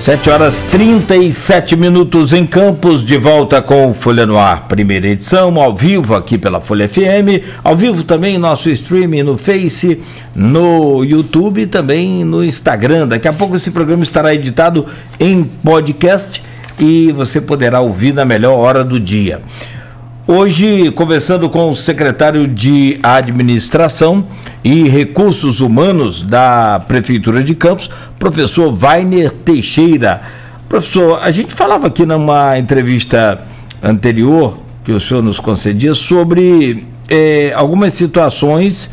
7h37 em Campos, de volta com Folha no Ar, primeira edição, ao vivo aqui pela Folha FM, ao vivo também nosso streaming no Face, no YouTube e também no Instagram. Daqui a pouco esse programa estará editado em podcast e você poderá ouvir na melhor hora do dia. Hoje, conversando com o secretário de Administração e Recursos Humanos da Prefeitura de Campos, professor Wainer Teixeira. Professor, a gente falava aqui numa entrevista anterior, que o senhor nos concedia, sobre algumas situações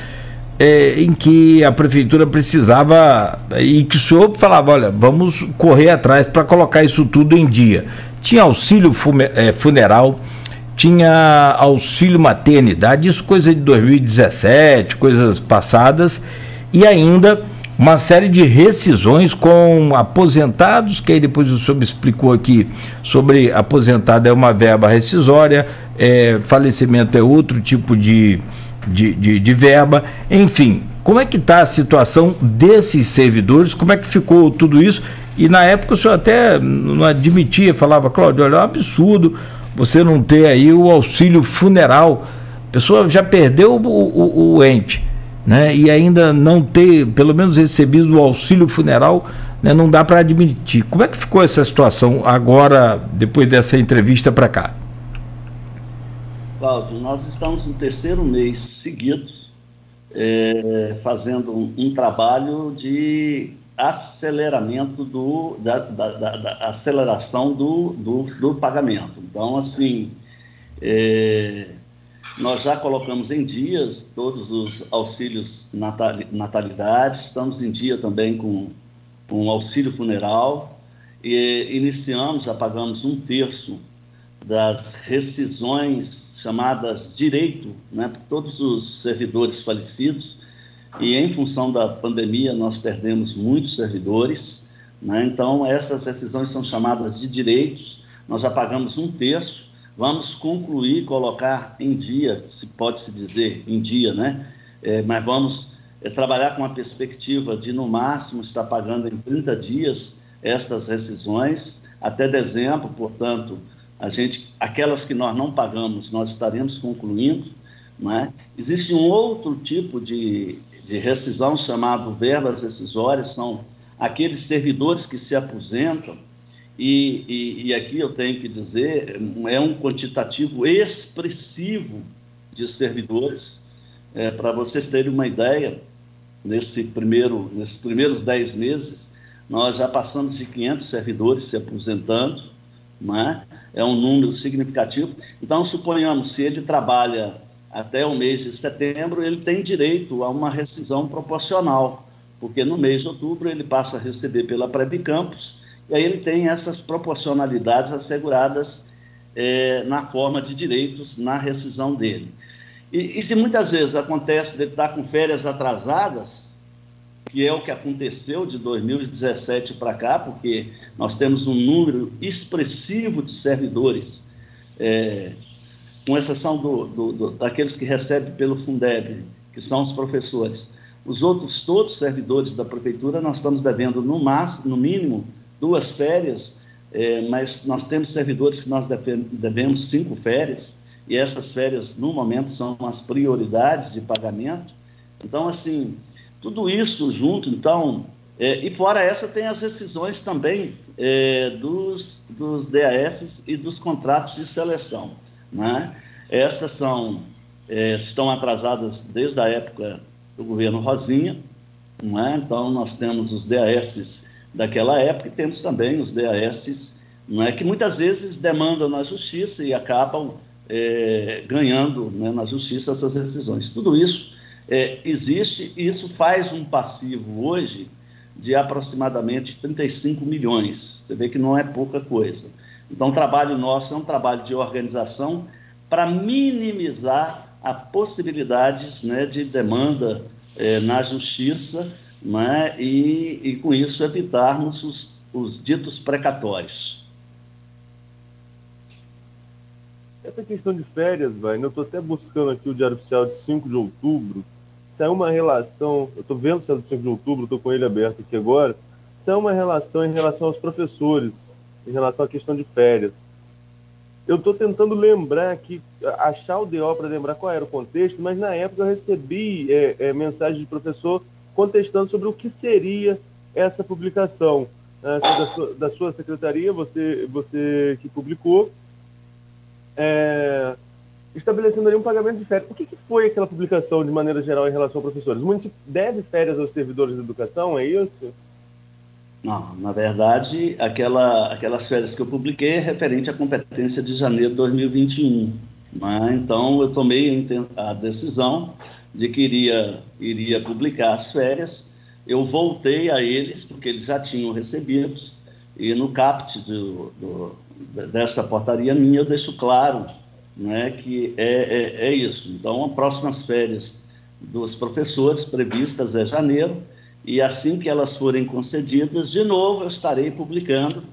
em que a Prefeitura precisava, e que o senhor falava, olha, vamos correr atrás para colocar isso tudo em dia. Tinha auxílio funeral, tinha auxílio maternidade, isso coisa de 2017, coisas passadas, e ainda uma série de rescisões com aposentados, que aí depois o senhor me explicou aqui sobre aposentado é uma verba rescisória, falecimento é outro tipo de verba, enfim. Como é que está a situação desses servidores, como é que ficou tudo isso? E na época o senhor até não admitia, falava, Cláudio, olha, é um absurdo você não ter aí o auxílio funeral, a pessoa já perdeu o ente, né? E ainda não ter, pelo menos, recebido o auxílio funeral, né? Não dá para admitir. Como é que ficou essa situação agora, depois dessa entrevista para cá? Cláudio, nós estamos no terceiro mês seguidos fazendo um trabalho de aceleramento da aceleração do pagamento. Então, assim, nós já colocamos em dias todos os auxílios natalidade, estamos em dia também com o auxílio funeral, e iniciamos, já pagamos 1/3 das rescisões chamadas direito, né, por todos os servidores falecidos. E em função da pandemia nós perdemos muitos servidores, né? Então essas rescisões são chamadas de direitos, nós já pagamos 1/3, vamos concluir, colocar em dia, se pode se dizer em dia, né? Mas vamos trabalhar com a perspectiva de no máximo estar pagando em 30 dias estas rescisões, até dezembro, portanto, aquelas que nós não pagamos, nós estaremos concluindo, né? Existe um outro tipo de rescisão chamado verbas rescisórias, são aqueles servidores que se aposentam e aqui eu tenho que dizer, é um quantitativo expressivo de servidores. Para vocês terem uma ideia, nesses primeiros 10 meses, nós já passamos de 500 servidores se aposentando, né? É um número significativo. Então, suponhamos, se ele trabalha até o mês de setembro, ele tem direito a uma rescisão proporcional, porque no mês de outubro ele passa a receber pela Prebicampos, e aí ele tem essas proporcionalidades asseguradas na forma de direitos na rescisão dele. E se muitas vezes acontece de ele estar com férias atrasadas, que é o que aconteceu de 2017 para cá, porque nós temos um número expressivo de servidores, com exceção daqueles que recebem pelo Fundeb, que são os professores. Os outros, todos os servidores da Prefeitura, nós estamos devendo no mínimo 2 férias, mas nós temos servidores que nós devemos 5 férias, e essas férias, no momento, são as prioridades de pagamento. Então, assim, tudo isso junto, então, e fora essa, tem as rescisões também dos DAS e dos contratos de seleção, né? Essas estão atrasadas desde a época do governo Rosinha, né? Então nós temos os DAS daquela época e temos também os DAS, né, que muitas vezes demandam na justiça e acabam ganhando, né, na justiça essas rescisões. Tudo isso existe e isso faz um passivo hoje de aproximadamente 35 milhões. Você vê que não é pouca coisa. Então o trabalho nosso é um trabalho de organização para minimizar a possibilidades, né, de demanda na justiça, né, e com isso evitarmos os ditos precatórios. Essa questão de férias, eu estou até buscando aqui o Diário Oficial de 5 de outubro, saiu uma relação, eu estou vendo o Diário de 5 de outubro, estou com ele aberto aqui agora, são uma relação em relação aos professores, em relação à questão de férias. Eu estou tentando lembrar aqui, achar o DO para lembrar qual era o contexto, mas na época eu recebi mensagem de professor contestando sobre o que seria essa publicação. Da sua secretaria, você que publicou, estabelecendo ali um pagamento de férias. O que foi aquela publicação de maneira geral em relação a professores? O município deve férias aos servidores da educação, é isso? Não, na verdade, aquelas férias que eu publiquei é referente à competência de janeiro de 2021. Né? Então, eu tomei a decisão de que iria publicar as férias. Eu voltei a eles, porque eles já tinham recebidos, e no caput desta portaria minha eu deixo claro, né, que é isso. Então, as próximas férias dos professores previstas é janeiro, e assim que elas forem concedidas, de novo eu estarei publicando,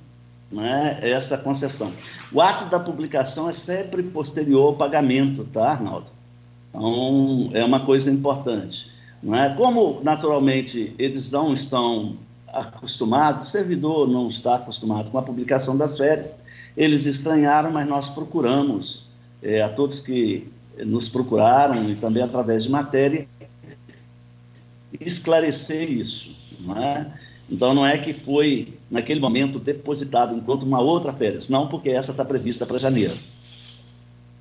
né, essa concessão. O ato da publicação é sempre posterior ao pagamento, tá, Arnaldo? Então, é uma coisa importante. Não é? Como, naturalmente, eles não estão acostumados, o servidor não está acostumado com a publicação das férias, eles estranharam, mas nós procuramos, a todos que nos procuraram, e também através de matéria, esclarecer isso. Não é? Então, não é que foi, naquele momento, depositado enquanto uma outra férias, não, porque essa está prevista para janeiro.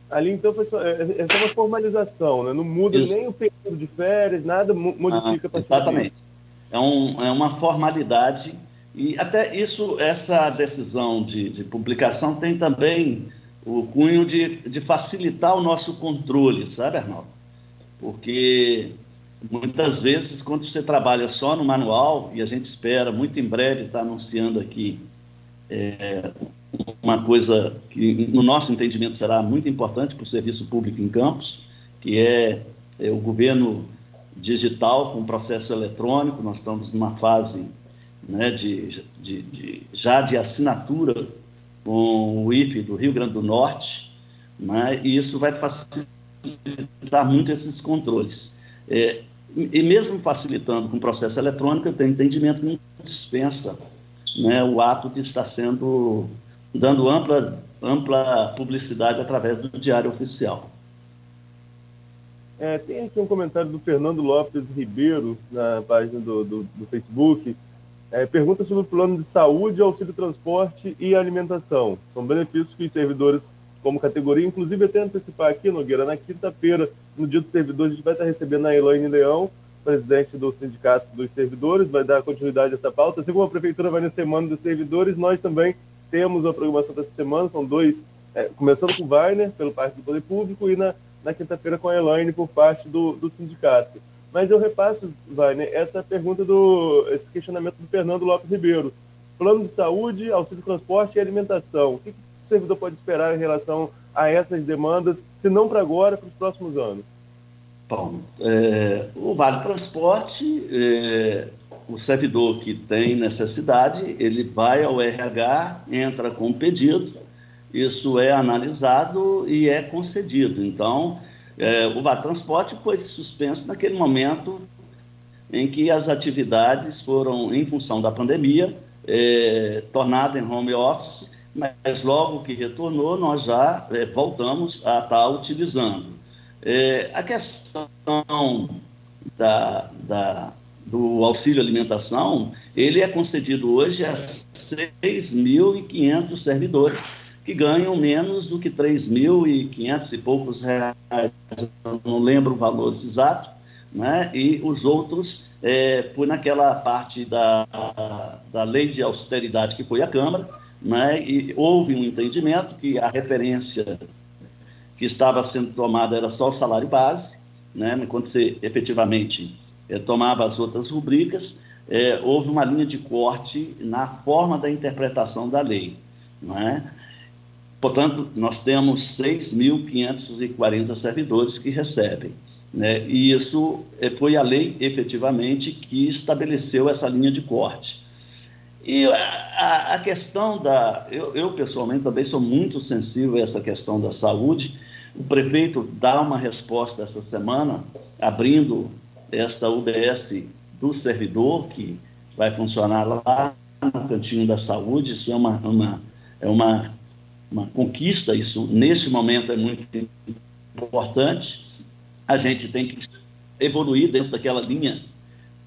Ali, então, foi só uma formalização, né? Não muda isso. Nem o período de férias, nada modifica para exatamente. É uma formalidade, e até isso, essa decisão de publicação tem também o cunho de facilitar o nosso controle, sabe, Arnaldo? Porque muitas vezes, quando você trabalha só no manual, e a gente espera muito em breve estar anunciando aqui uma coisa que, no nosso entendimento, será muito importante para o serviço público em Campos, que é o governo digital com processo eletrônico. Nós estamos numa fase, né, já de assinatura com o IFE do Rio Grande do Norte, né, e isso vai facilitar muito esses controles. E mesmo facilitando com o processo eletrônico, eu tenho entendimento que não dispensa, né, o ato de estar dando ampla publicidade através do Diário Oficial. Tem aqui um comentário do Fernando Lopes Ribeiro, na página do Facebook. Pergunta sobre o plano de saúde, auxílio transporte e alimentação. São benefícios que os servidores, como categoria, inclusive até antecipar aqui, Nogueira, na quinta-feira, no Dia do Servidor, a gente vai estar recebendo a Elaine Leão, presidente do Sindicato dos Servidores, vai dar continuidade a essa pauta. Assim como a Prefeitura vai na Semana dos Servidores, nós também temos a programação dessa semana, são dois, começando com o Wagner, pelo parte do Poder Público, e na quinta-feira com a Elaine, por parte do sindicato. Mas eu repasso, Wagner, essa pergunta, esse questionamento do Fernando Lopes Ribeiro. Plano de saúde, auxílio transporte e alimentação. O que o servidor pode esperar em relação a essas demandas, se não para agora, para os próximos anos? Bom, o Vale Transporte, o servidor que tem necessidade, ele vai ao RH, entra com um pedido, isso é analisado e é concedido. Então, o Vale Transporte foi suspenso naquele momento em que as atividades foram, em função da pandemia, tornadas em home office, mas logo que retornou, nós já voltamos a estar utilizando. A questão do auxílio alimentação, ele é concedido hoje a 6.500 servidores que ganham menos do que 3.500 e poucos reais, eu não lembro o valor exato, né? E os outros, foi naquela parte da lei de austeridade que foi à Câmara, né? E houve um entendimento que a referência que estava sendo tomada era só o salário base, né? Quando você efetivamente tomava as outras rubricas, houve uma linha de corte na forma da interpretação da lei, né? Portanto, nós temos 6.540 servidores que recebem, né? E isso foi a lei, efetivamente, que estabeleceu essa linha de corte. E a questão eu pessoalmente também sou muito sensível a essa questão da saúde. O prefeito dá uma resposta essa semana, abrindo esta UBS do servidor, que vai funcionar lá no Cantinho da Saúde. Isso é uma conquista, isso nesse momento é muito importante. A gente tem que evoluir dentro daquela linha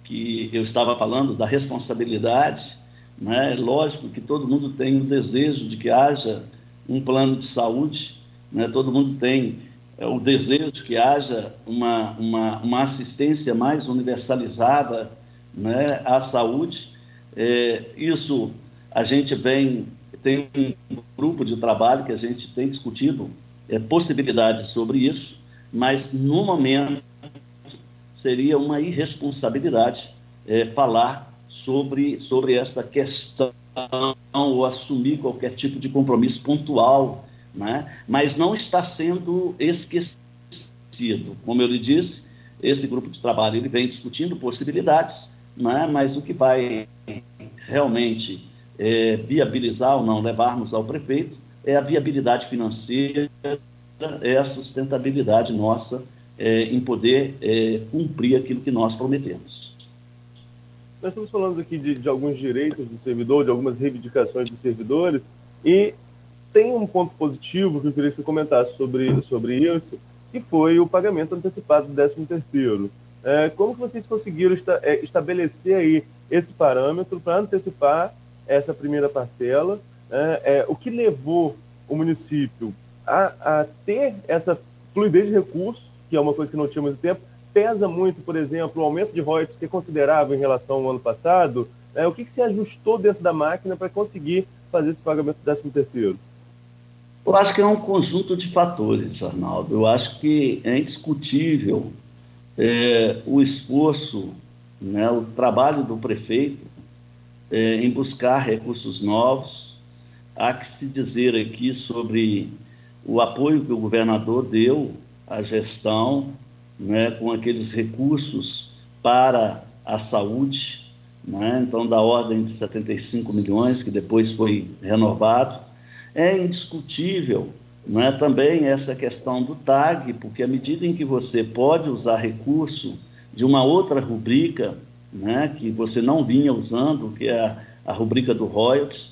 que eu estava falando, da responsabilidade, né? Lógico que todo mundo tem o desejo de que haja um plano de saúde, né? Todo mundo tem o desejo de que haja uma assistência mais universalizada, né, à saúde. Isso a gente tem um grupo de trabalho que a gente tem discutido possibilidades sobre isso, mas no momento seria uma irresponsabilidade falar sobre essa questão ou assumir qualquer tipo de compromisso pontual, né? Mas não está sendo esquecido. Como eu lhe disse, esse grupo de trabalho ele vem discutindo possibilidades, né? Mas o que vai realmente viabilizar ou não levarmos ao prefeito é a viabilidade financeira, é a sustentabilidade nossa em poder cumprir aquilo que nós prometemos. Nós estamos falando aqui de alguns direitos do servidor, de algumas reivindicações dos servidores, e tem um ponto positivo que eu queria que você comentasse sobre isso, que foi o pagamento antecipado do 13º. Como que vocês conseguiram estabelecer aí esse parâmetro para antecipar essa primeira parcela? O que levou o município a ter essa fluidez de recursos, que é uma coisa que não tinha muito tempo? Pesa muito, por exemplo, o aumento de royalties, que é considerável em relação ao ano passado? O que se ajustou dentro da máquina para conseguir fazer esse pagamento do 13º? Eu acho que é um conjunto de fatores, Arnaldo. Eu acho que é indiscutível o esforço, né, o trabalho do prefeito em buscar recursos novos. Há que se dizer aqui sobre o apoio que o governador deu à gestão, né, com aqueles recursos para a saúde, né, então da ordem de 75 milhões, que depois foi renovado. É indiscutível, né, também essa questão do TAG, porque à medida em que você pode usar recurso de uma outra rubrica, né, que você não vinha usando, que é a rubrica do royalties,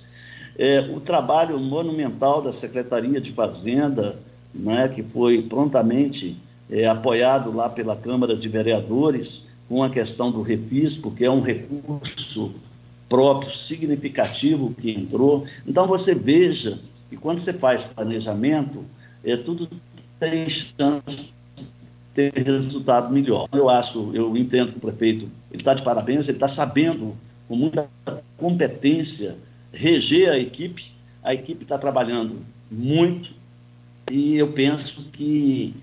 o trabalho monumental da Secretaria de Fazenda, né, que foi prontamente apoiado lá pela Câmara de Vereadores, com a questão do refis, porque é um recurso próprio, significativo que entrou. Então, você veja que quando você faz planejamento, tudo tem chance de ter resultado melhor. Eu entendo que o prefeito ele está de parabéns, ele está sabendo, com muita competência, reger a equipe está trabalhando muito, e eu penso que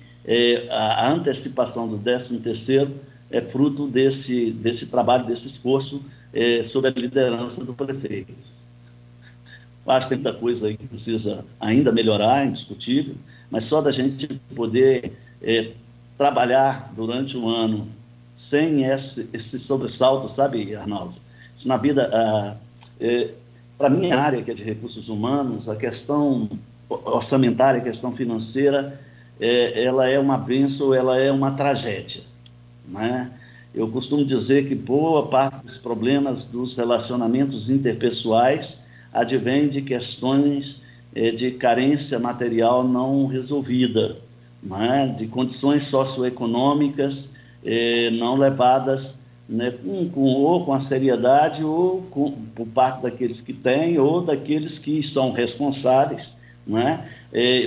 a antecipação do 13º é fruto desse trabalho, desse esforço sob a liderança do prefeito. Acho que tem muita coisa aí que precisa ainda melhorar, indiscutível, mas só da gente poder trabalhar durante um ano sem esse sobressalto, sabe, Arnaldo? Isso na vida, para a minha área, que é de recursos humanos, a questão orçamentária, a questão financeira, ela é uma bênção, ela é uma tragédia, né? Eu costumo dizer que boa parte dos problemas dos relacionamentos interpessoais advém de questões de carência material não resolvida, né? De condições socioeconômicas não levadas, né, ou com a seriedade, ou por parte daqueles que têm, ou daqueles que são responsáveis, né,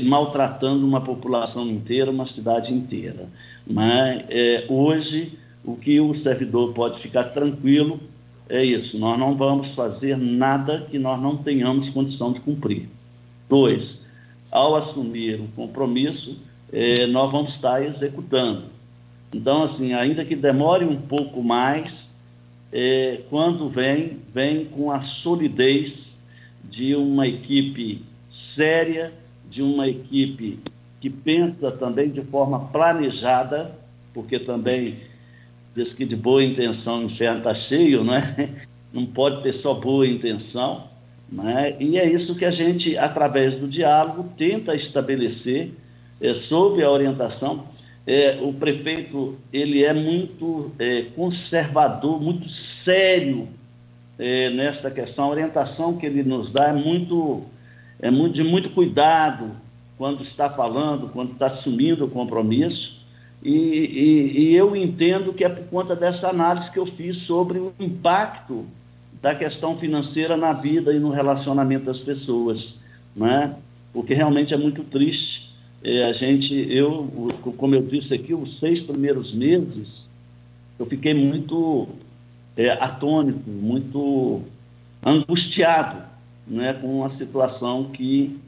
maltratando uma população inteira, uma cidade inteira. Mas hoje, o que o servidor pode ficar tranquilo é isso: nós não vamos fazer nada que nós não tenhamos condição de cumprir. 2, ao assumir o compromisso, nós vamos estar executando. Então, assim, ainda que demore um pouco mais, quando vem com a solidez de uma equipe séria, de uma equipe que pensa também de forma planejada, porque também diz que de boa intenção o inferno está cheio, né? Não pode ter só boa intenção, né? E é isso que a gente, através do diálogo, tenta estabelecer, sob a orientação. O prefeito ele é muito conservador, muito sério nesta questão. A orientação que ele nos dá de muito cuidado quando está falando, quando está assumindo o compromisso, e eu entendo que é por conta dessa análise que eu fiz sobre o impacto da questão financeira na vida e no relacionamento das pessoas, né? Porque realmente é muito triste. Como eu disse aqui, os 6 primeiros meses, eu fiquei muito atônito, muito angustiado, né, com a situação que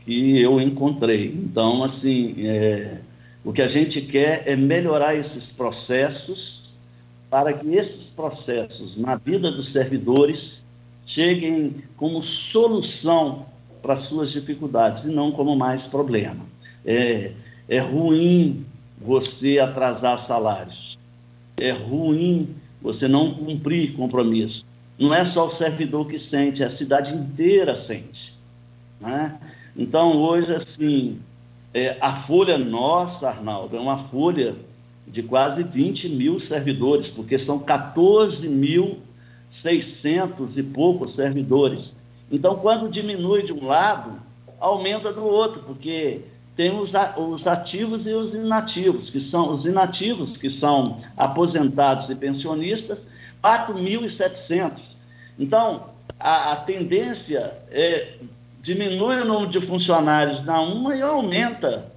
eu encontrei. Então, assim, o que a gente quer é melhorar esses processos para que esses processos na vida dos servidores cheguem como solução para as suas dificuldades e não como mais problema. É ruim você atrasar salários, é ruim você não cumprir compromisso. Não é só o servidor que sente, a cidade inteira sente, né? Então, hoje, assim, a folha nossa, Arnaldo, é uma folha de quase 20 mil servidores, porque são 14.600 e poucos servidores. Então, quando diminui de um lado, aumenta do outro, porque tem os ativos e os inativos, que são os inativos, que são aposentados e pensionistas, 4.700. Então, a tendência diminui o número de funcionários na uma e aumenta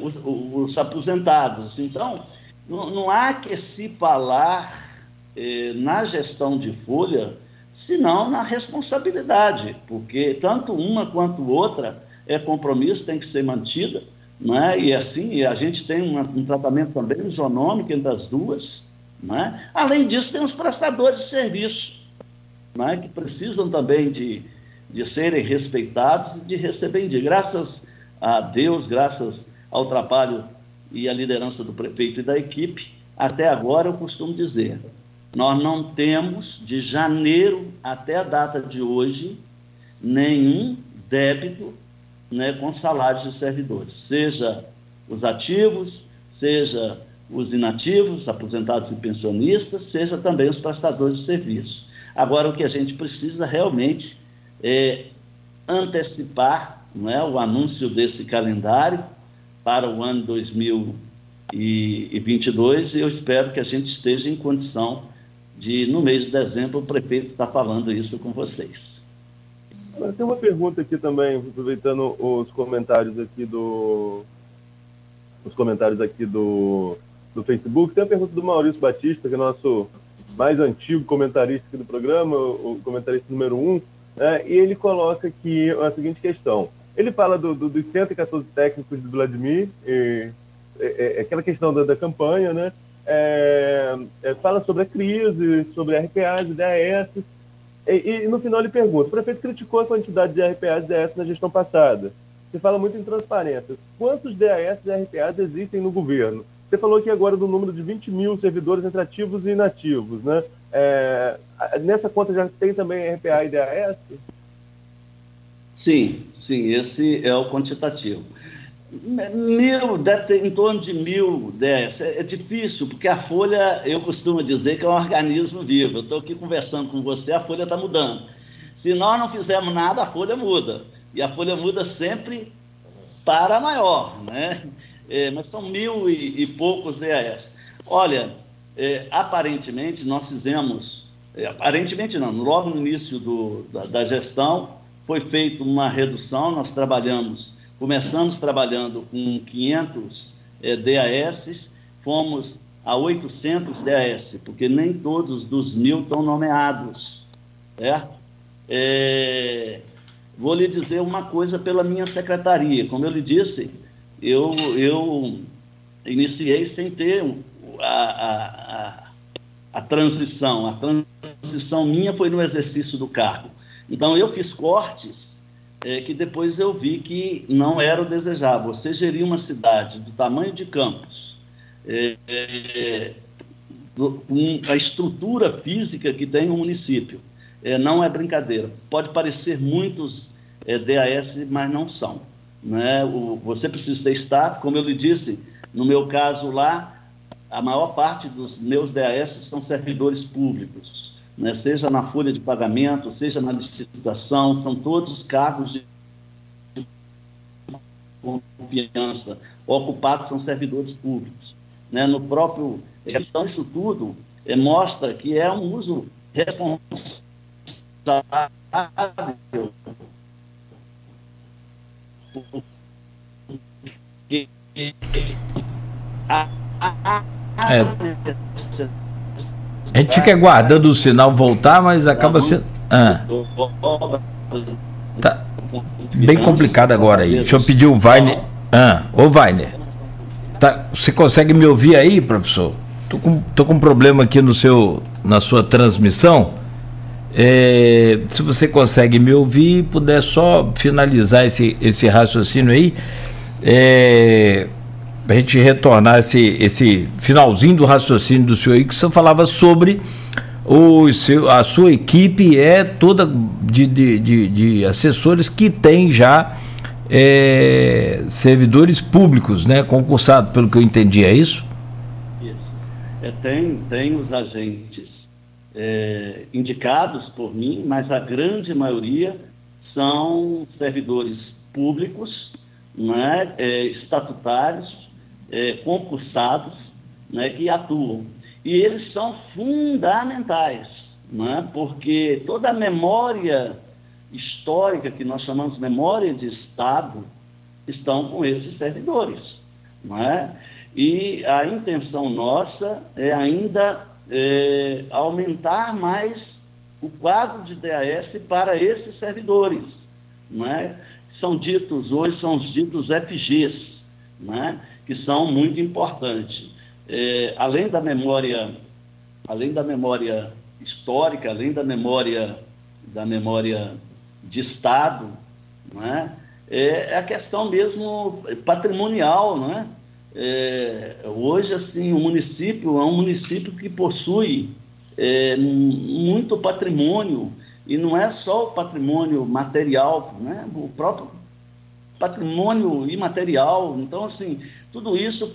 os aposentados. Então, não há que se falar na gestão de folha, senão na responsabilidade, porque tanto uma quanto outra compromisso, tem que ser mantida, né? E assim, a gente tem um tratamento também isonômico entre as duas, né? Além disso, tem os prestadores de serviço, né? Que precisam também de serem respeitados e de receber indício. Graças a Deus, graças ao trabalho e à liderança do prefeito e da equipe, até agora eu costumo dizer, nós não temos, de janeiro até a data de hoje, nenhum débito, né, com salários de servidores, seja os ativos, seja os inativos, aposentados e pensionistas, seja também os prestadores de serviço. Agora, o que a gente precisa realmente é antecipar, né, o anúncio desse calendário para o ano 2022, e eu espero que a gente esteja em condição de, no mês de dezembro, o prefeito estar falando isso com vocês. Tem uma pergunta aqui também, aproveitando os comentários aqui do Facebook. Tem a pergunta do Maurício Batista, que é nosso mais antigo comentarista aqui do programa, o comentarista número 1, né? E ele coloca aqui a seguinte questão. Ele fala dos 114 técnicos do Vladimir, aquela questão da campanha, né? Fala sobre a crise, sobre RPAs e DAS. E no final ele pergunta, o prefeito criticou a quantidade de RPAs e DAS na gestão passada. Você fala muito em transparência. Quantos DAS e RPAs existem no governo? Você falou aqui agora do número de 20 mil servidores entre ativos e inativos, né? Nessa conta já tem também RPA e DAS? Sim, esse é o quantitativo. Deve ter em torno de 1.000 DAS. É difícil, porque a Folha, eu costumo dizer que é um organismo vivo. Eu estou aqui conversando com você, a Folha está mudando. Se nós não fizermos nada, a Folha muda. E a Folha muda sempre para maior, né? Mas são 1.000 e poucos DAS. Olha, aparentemente nós fizemos, aparentemente não, logo no início da gestão foi feita uma redução, nós começamos trabalhando com 500 DAS, fomos a 800 DAS, porque nem todos dos 1.000 estão nomeados, certo? Vou lhe dizer uma coisa pela minha secretaria. Como eu lhe disse, eu iniciei sem ter a transição. A transição minha foi no exercício do cargo. Então, eu fiz cortes que depois eu vi que não era o desejável. Você gerir uma cidade do tamanho de Campos, a estrutura física que tem o município, não é brincadeira. Pode parecer muitos DAS, mas não são, né? Você precisa ter staff, como eu lhe disse, no meu caso lá, a maior parte dos meus DAS são servidores públicos, né, seja na folha de pagamento, seja na licitação, são todos cargos de confiança. Ocupados são servidores públicos. Né? No próprio... Então, isso tudo mostra que é um uso responsável. A gente fica aguardando o sinal voltar, mas acaba sendo... Tá bem complicado agora aí. Deixa eu pedir o Wagner. Ô Wagner, tá, você consegue me ouvir aí, professor? Tô com um problema aqui na sua transmissão. Se você consegue me ouvir e puder só finalizar esse raciocínio aí, para a gente retornar esse finalzinho do raciocínio do senhor aí, que o senhor falava sobre a sua equipe toda de assessores que tem já servidores públicos, né, concursados, pelo que eu entendi, é isso? Isso. Tem os agentes indicados por mim, mas a grande maioria são servidores públicos, né, estatutários, concursados, né, que atuam. E eles são fundamentais, né, porque toda a memória histórica, que nós chamamos de memória de Estado, estão com esses servidores. Né? E a intenção nossa é ainda aumentar mais o quadro de DAS para esses servidores. Né? Hoje são os ditos FGs, né? Que são muito importantes. Além da memória histórica, além da memória de Estado, né? A questão mesmo patrimonial, né? Hoje, assim, o município é um município que possui muito patrimônio, e não é só o patrimônio material, né? O próprio patrimônio imaterial. Então, assim, tudo isso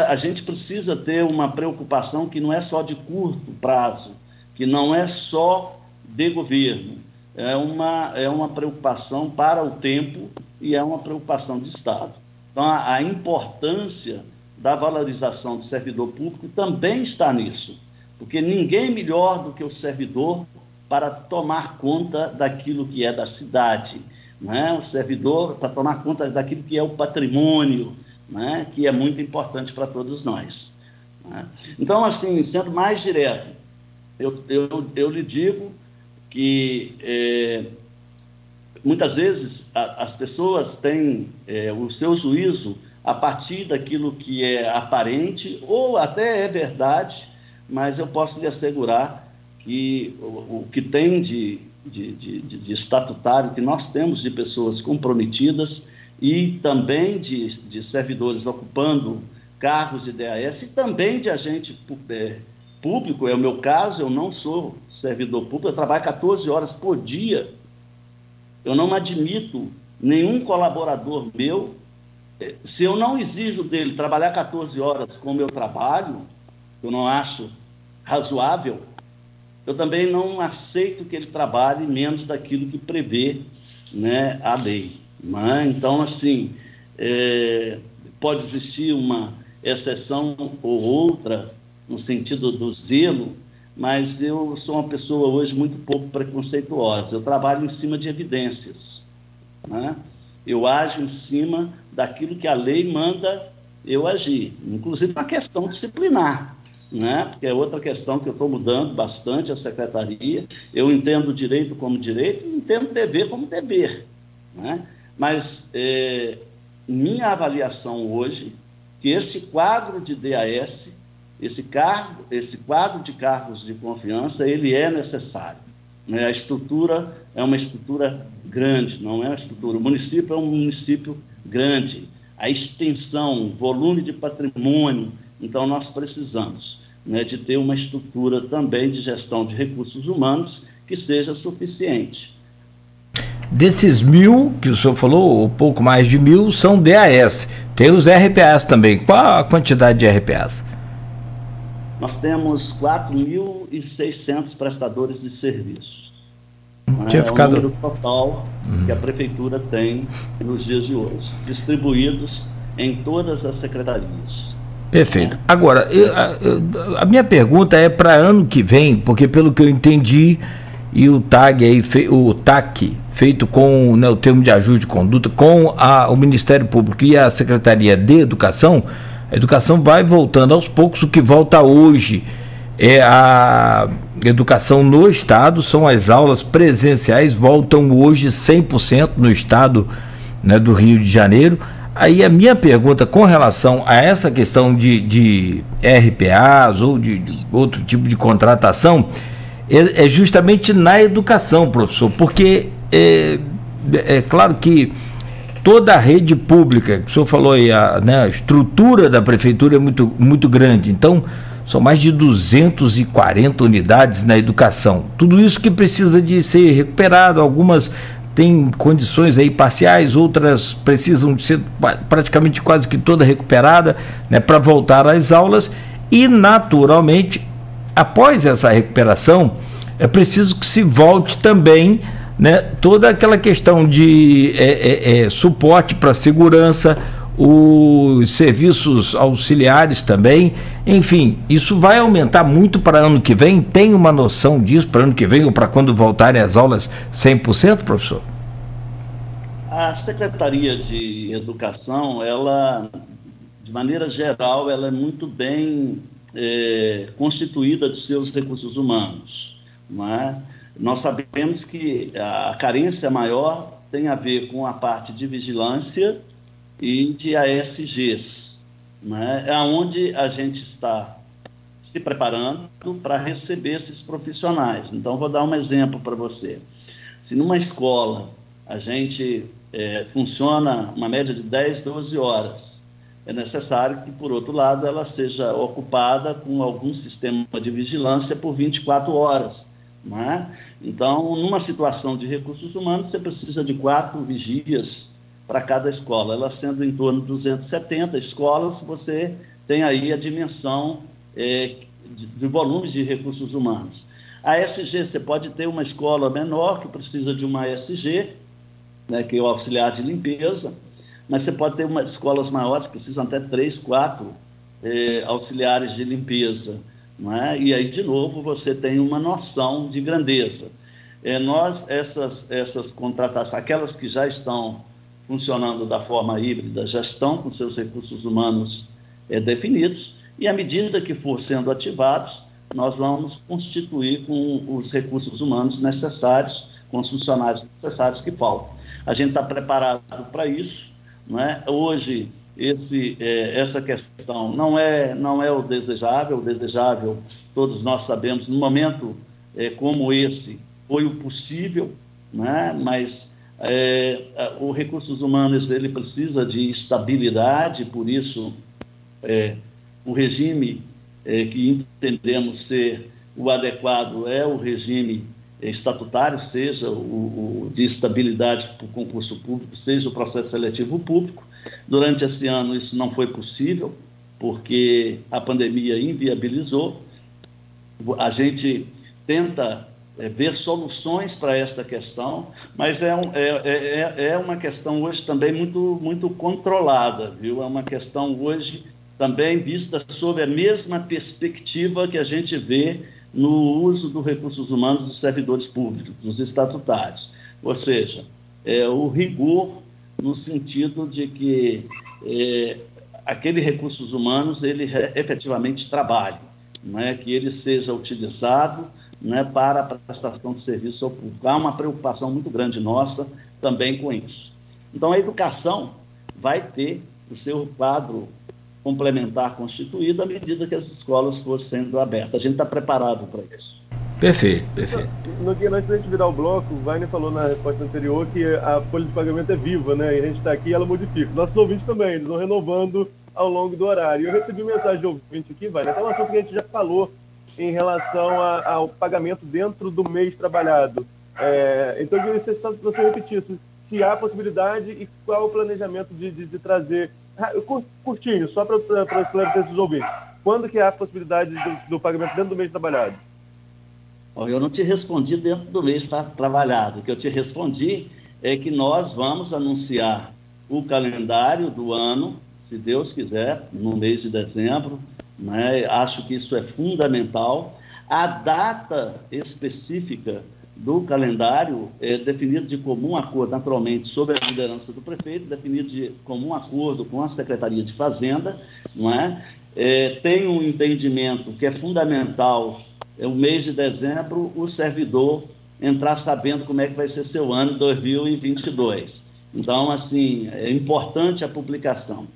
a gente precisa ter uma preocupação que não é só de curto prazo, que não é só de governo, é uma preocupação para o tempo e é uma preocupação de Estado. Então, a importância da valorização do servidor público também está nisso, porque ninguém melhor do que o servidor para tomar conta daquilo que é da cidade, né? O servidor para tomar conta daquilo que é o patrimônio, né? Que é muito importante para todos nós. Né? Então, assim, sendo mais direto, eu lhe digo que muitas vezes as pessoas têm o seu juízo a partir daquilo que é aparente, ou até é verdade, mas eu posso lhe assegurar que o que tem de estatutário, que nós temos de pessoas comprometidas e também de servidores ocupando cargos de DAS e também de agente público, é o meu caso, eu não sou servidor público, eu trabalho 14 horas por dia. Eu não admito nenhum colaborador meu, se eu não exijo dele trabalhar 14 horas como eu trabalho, eu não acho razoável, eu também não aceito que ele trabalhe menos daquilo que prevê, né, a lei. Né? Então, assim, pode existir uma exceção ou outra no sentido do zelo, mas eu sou uma pessoa hoje muito pouco preconceituosa. Eu trabalho em cima de evidências. Né? Eu ajo em cima daquilo que a lei manda eu agir, inclusive na questão disciplinar, né? Porque é outra questão que eu estou mudando bastante a secretaria. Eu entendo direito como direito e entendo dever como dever. Né? Mas minha avaliação hoje, que esse quadro de DAS, esse quadro de cargos de confiança, ele é necessário. Né? A estrutura é uma estrutura grande, não é uma estrutura. O município é um município grande. A extensão, o volume de patrimônio, então nós precisamos, né, de ter uma estrutura também de gestão de recursos humanos que seja suficiente. Desses 1.000 que o senhor falou, um pouco mais de 1.000, são DAS. Tem os RPAs também. Qual a quantidade de RPAs? nós temos 4.600 prestadores de serviços. Tinha ficado... É o número total que a Prefeitura tem nos dias de hoje, distribuídos em todas as secretarias. Perfeito. Agora, a minha pergunta é para ano que vem, porque pelo que eu entendi, e o TAG aí, o TAC, feito com, né, o termo de ajuste de conduta, com o Ministério Público e a Secretaria de Educação, a educação vai voltando aos poucos. O que volta hoje é a educação no Estado, são as aulas presenciais, voltam hoje 100% no Estado, né, do Rio de Janeiro. Aí a minha pergunta com relação a essa questão de RPAs ou de outro tipo de contratação é justamente na educação, professor, porque é claro que toda a rede pública, que o senhor falou aí, a estrutura da prefeitura é muito grande, então são mais de 240 unidades na educação, tudo isso que precisa de ser recuperado, algumas tem condições aí parciais, outras precisam de ser praticamente quase que toda recuperada, né, para voltar às aulas. E naturalmente, após essa recuperação, é preciso que se volte também, né, toda aquela questão de suporte para a segurança, os serviços auxiliares também, enfim, isso vai aumentar muito para ano que vem. Tem uma noção disso para ano que vem ou para quando voltarem as aulas 100%, professor? A Secretaria de Educação, ela, de maneira geral, ela é muito bem constituída de seus recursos humanos, não é? Nós sabemos que a carência maior tem a ver com a parte de vigilância e de ASGs, né? É onde a gente está se preparando para receber esses profissionais. Então, vou dar um exemplo para você. Se numa escola a gente funciona uma média de 10, 12 horas, é necessário que, por outro lado, ela seja ocupada com algum sistema de vigilância por 24 horas. Não é? Então, numa situação de recursos humanos, você precisa de 4 vigias para cada escola. Ela sendo em torno de 270 escolas, você tem aí a dimensão de volumes de recursos humanos. A ASG, você pode ter uma escola menor que precisa de uma ASG, né, que é o auxiliar de limpeza, mas você pode ter umas escolas maiores que precisam até 3, 4 auxiliares de limpeza. Não é? E aí, de novo, você tem uma noção de grandeza. Nós, essas contratações, aquelas que já estão funcionando da forma híbrida, já estão com seus recursos humanos definidos, e à medida que for sendo ativados, nós vamos constituir com os recursos humanos necessários, com os funcionários necessários que faltam. A gente está preparado para isso, não é? Hoje, essa questão não é o desejável, todos nós sabemos, num momento como esse, foi o possível, né? Mas o recursos humanos ele precisa de estabilidade, por isso o regime que entendemos ser o adequado é o regime estatutário, seja o de estabilidade para o concurso público, seja o processo seletivo público. Durante esse ano isso não foi possível, porque a pandemia inviabilizou. A gente tenta ver soluções para esta questão, mas é uma questão hoje também muito controlada, viu? É uma questão hoje também vista sob a mesma perspectiva que a gente vê no uso dos recursos humanos dos servidores públicos, dos estatutários. Ou seja, o rigor no sentido de que aquele recursos humanos, ele efetivamente trabalhe, não é? Que ele seja utilizado, né, para a prestação de serviço ao público. Há uma preocupação muito grande nossa também com isso. Então, a educação vai ter o seu quadro complementar constituído à medida que as escolas forem sendo abertas. A gente está preparado para isso. Perfeito, perfeito. Antes da gente virar o bloco, o Wagner falou na resposta anterior que a folha de pagamento é viva, né? E a gente está aqui e ela modifica. Nossos ouvintes também, eles vão renovando ao longo do horário. Eu recebi mensagem de ouvinte aqui, Wagner, até um assunto que a gente já falou em relação ao pagamento dentro do mês trabalhado. Então, eu queria que você repetisse se há possibilidade e qual é o planejamento de trazer... Curtinho, só para esclarecer esses ouvintes. quando que há a possibilidade do pagamento dentro do mês trabalhado? Eu não te respondi dentro do mês trabalhado. O que eu te respondi é que nós vamos anunciar o calendário do ano, se Deus quiser, no mês de dezembro, né? Acho que isso é fundamental. A data específica do calendário é definida de comum acordo, naturalmente, sob a liderança do prefeito, definido de comum acordo com a Secretaria de Fazenda, não é? Tem um entendimento que é fundamental, o mês de dezembro, o servidor entrar sabendo como é que vai ser seu ano 2022. Então, assim, é importante a publicação.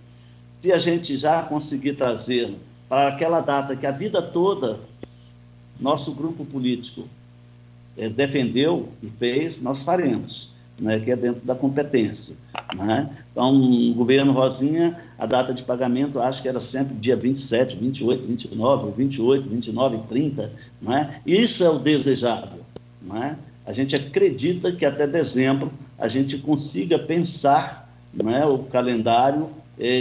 Se a gente já conseguir trazer para aquela data que a vida toda nosso grupo político defendeu e fez, nós faremos, né, que é dentro da competência. Né? Então, no governo Rosinha, a data de pagamento, acho que era sempre dia 27, 28, 29, 28, 29 e 30. Né? Isso é o desejável. Né? A gente acredita que até dezembro a gente consiga pensar, né, o calendário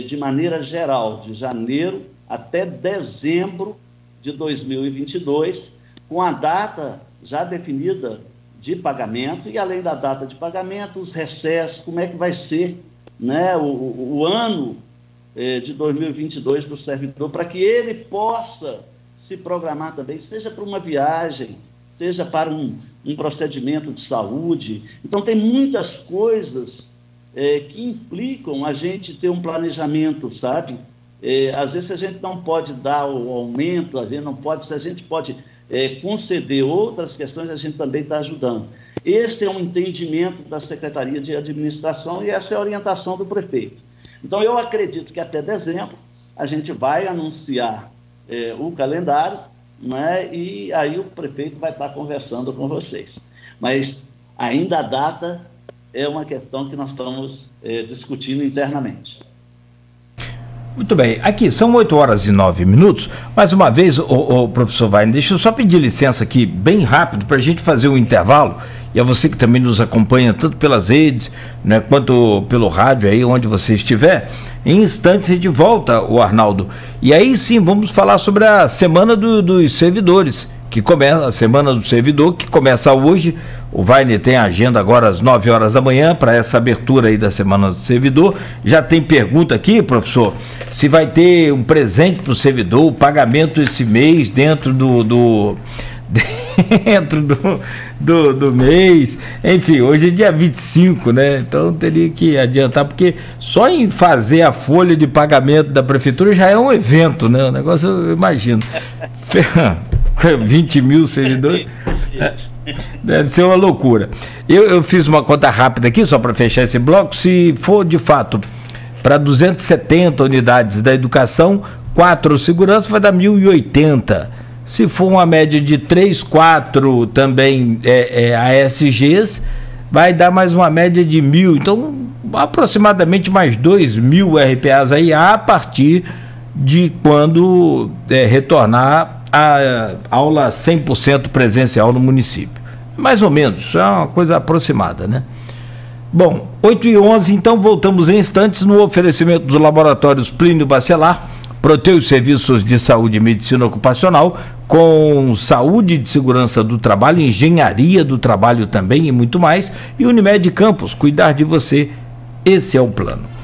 de maneira geral, de janeiro até dezembro de 2022, com a data já definida de pagamento, e além da data de pagamento, os recessos, como é que vai ser, né, o ano de 2022 para o servidor, para que ele possa se programar também, seja para uma viagem, seja para um procedimento de saúde. Então, tem muitas coisas que implicam a gente ter um planejamento, sabe? Às vezes a gente não pode dar o aumento, a gente não pode, se a gente pode conceder outras questões, a gente também está ajudando. Esse é um entendimento da Secretaria de Administração e essa é a orientação do prefeito. Então, eu acredito que até dezembro a gente vai anunciar o calendário, né, e aí o prefeito vai estar conversando com vocês. Mas ainda a data é uma questão que nós estamos discutindo internamente. Muito bem, aqui são 8h09. Mais uma vez, o professor Wagner, deixa eu só pedir licença aqui, bem rápido, para a gente fazer um intervalo, e a você que também nos acompanha, tanto pelas redes, né, quanto pelo rádio, aí onde você estiver. Em instantes a gente volta, o Arnaldo, e aí sim, vamos falar sobre a Semana dos Servidores, que começa, a Semana do Servidor, que começa hoje. O Wagner tem a agenda agora às 9h da manhã para essa abertura aí da Semana do Servidor. Já tem pergunta aqui, professor, se vai ter um presente para o servidor, o pagamento esse mês dentro do mês. Enfim, hoje é dia 25, né? Então teria que adiantar, porque só em fazer a folha de pagamento da prefeitura já é um evento, né? O negócio, eu imagino. 20 mil servidores. Deve ser uma loucura. Eu fiz uma conta rápida aqui, só para fechar esse bloco. Se for de fato para 270 unidades da educação, 4 segurança, vai dar 1.080. Se for uma média de 3, 4 também ASGs, vai dar mais uma média de 1.000. Então, aproximadamente mais 2.000 RPAs aí, a partir de quando retornar a aula 100% presencial no município. Mais ou menos, é uma coisa aproximada, né? Bom, 8h11, então voltamos em instantes no oferecimento dos laboratórios Plínio Bacelar, Proteus Serviços de Saúde e Medicina Ocupacional, com saúde e segurança do trabalho, engenharia do trabalho também e muito mais, e Unimed Campos, cuidar de você, esse é o plano.